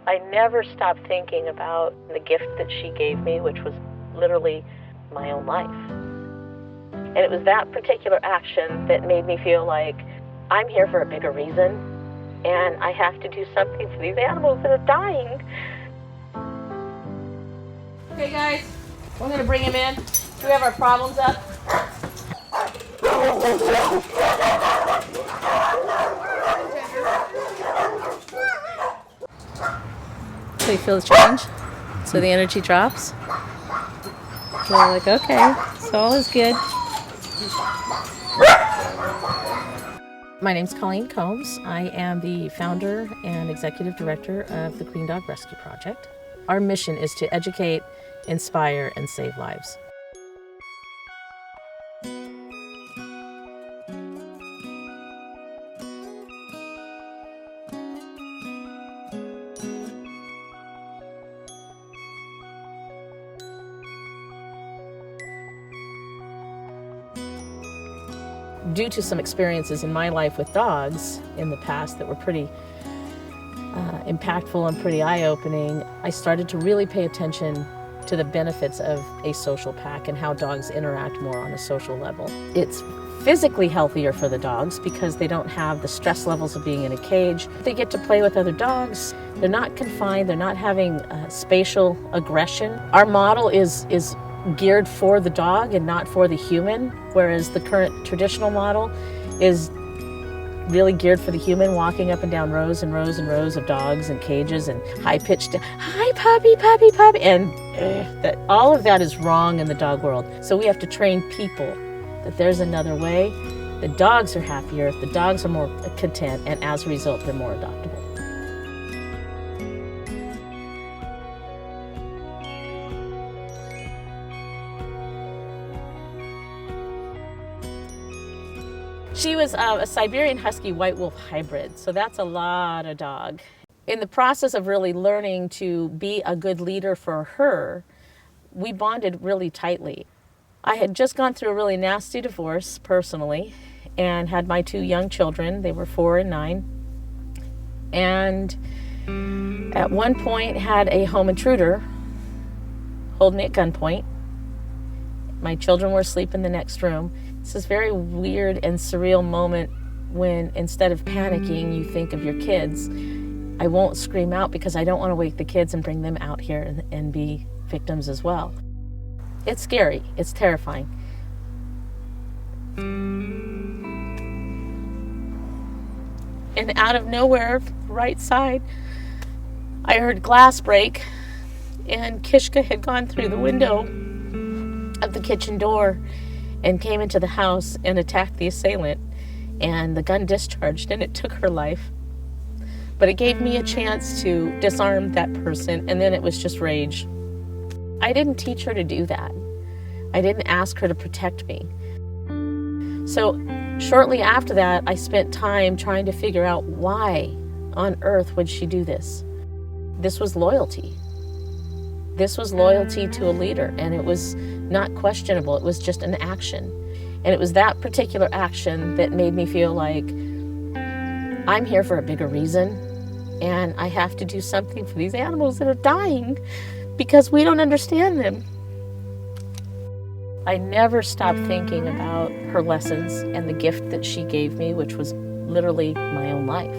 I never stopped thinking about the gift that she gave me, which was literally my own life. And it was that particular action that made me feel like I'm here for a bigger reason, and I have to do something for these animals that are dying. Okay, guys, we're going to bring him in. Do we have our problems up? So you feel the change? So the energy drops? So we're like, okay, so all is good. My name's Colleen Combs. I am the founder and executive director of the Queen Dog Rescue Project. Our mission is to educate, inspire, and save lives. Due to some experiences in my life with dogs in the past that were pretty impactful and pretty eye-opening, I started to really pay attention to the benefits of a social pack and how dogs interact more on a social level. It's physically healthier for the dogs because they don't have the stress levels of being in a cage. They get to play with other dogs. They're not confined. They're not having spatial aggression. Our model is geared for the dog and not for the human, whereas the current traditional model is really geared for the human, walking up and down rows and rows and rows of dogs and cages and high-pitched, hi puppy, puppy, puppy, and that all of that is wrong in the dog world. So we have to train people that there's another way. The dogs are happier, the dogs are more content, and as a result, they're more adoptable. She was a Siberian Husky white wolf hybrid, so that's a lot of dog. In the process of really learning to be a good leader for her, we bonded really tightly. I had just gone through a really nasty divorce personally and had my two young children. They were 4 and 9. And at one point had a home intruder hold me at gunpoint. My children were asleep in the next room. It's this very weird and surreal moment when instead of panicking, you think of your kids. I won't scream out because I don't want to wake the kids and bring them out here and be victims as well. It's scary. It's terrifying. And out of nowhere, right side, I heard glass break, and Kyshka had gone through the window of the kitchen door and came into the house and attacked the assailant, and the gun discharged and it took her life. But it gave me a chance to disarm that person, and then it was just rage. I didn't teach her to do that. I didn't ask her to protect me. So shortly after that, I spent time trying to figure out why on earth would she do this. This was loyalty. This was loyalty to a leader, and it was not questionable. It was just an action. And it was that particular action that made me feel like I'm here for a bigger reason, and I have to do something for these animals that are dying because we don't understand them. I never stopped thinking about her lessons and the gift that she gave me, which was literally my own life.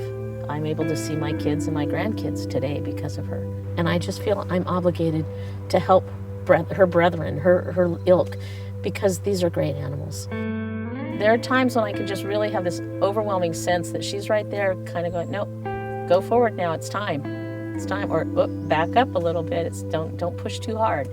I'm able to see my kids and my grandkids today because of her. And I just feel I'm obligated to help her brethren, her ilk, because these are great animals. There are times when I can just really have this overwhelming sense that she's right there kind of going, no, go forward now, it's time. It's time. Or back up a little bit. Don't push too hard.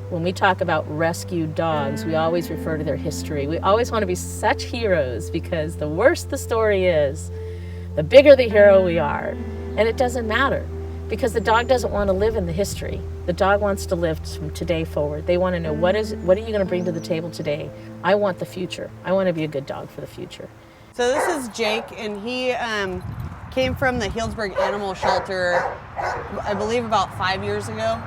When we talk about rescued dogs, we always refer to their history. We always want to be such heroes because the worse the story is, the bigger the hero we are. And it doesn't matter because the dog doesn't want to live in the history. The dog wants to live from today forward. They want to know what are you going to bring to the table today? I want the future. I want to be a good dog for the future. So this is Jake, and he came from the Healdsburg Animal Shelter, I believe about 5 years ago.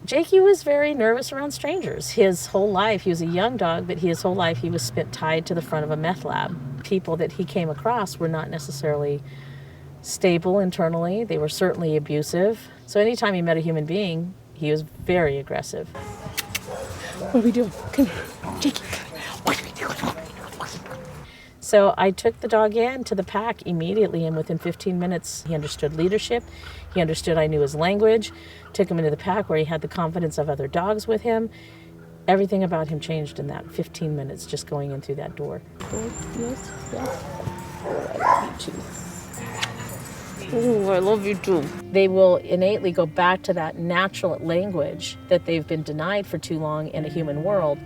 Jakey was very nervous around strangers. His whole life, he was a young dog, but his whole life he was spent tied to the front of a meth lab. People that he came across were not necessarily stable internally. They were certainly abusive. So anytime he met a human being, he was very aggressive. What are we doing? Come here. Jakey, what are we doing? So I took the dog in to the pack immediately, and within 15 minutes, he understood leadership. He understood I knew his language. Took him into the pack where he had the confidence of other dogs with him. Everything about him changed in that 15 minutes just going in through that door. Yes, yes. Oh, I love you too. They will innately go back to that natural language that they've been denied for too long in a human world.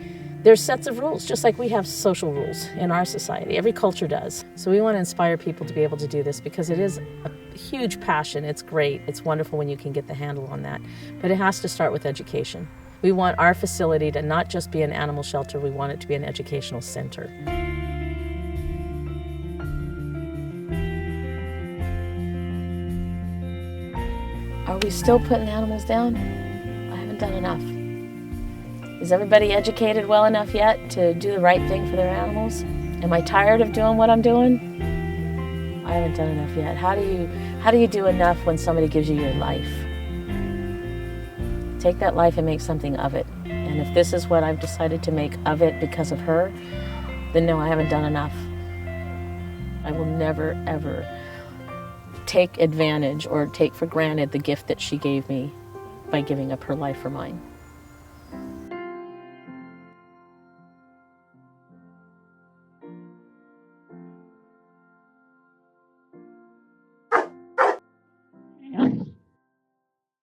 There's sets of rules, just like we have social rules in our society. Every culture does. So we want to inspire people to be able to do this because it is a huge passion. It's great. It's wonderful when you can get the handle on that. But it has to start with education. We want our facility to not just be an animal shelter, we want it to be an educational center. Are we still putting animals down? I haven't done enough. Is everybody educated well enough yet to do the right thing for their animals? Am I tired of doing what I'm doing? I haven't done enough yet. How do you do enough when somebody gives you your life? Take that life and make something of it. And if this is what I've decided to make of it because of her, then no, I haven't done enough. I will never, ever take advantage or take for granted the gift that she gave me by giving up her life for mine.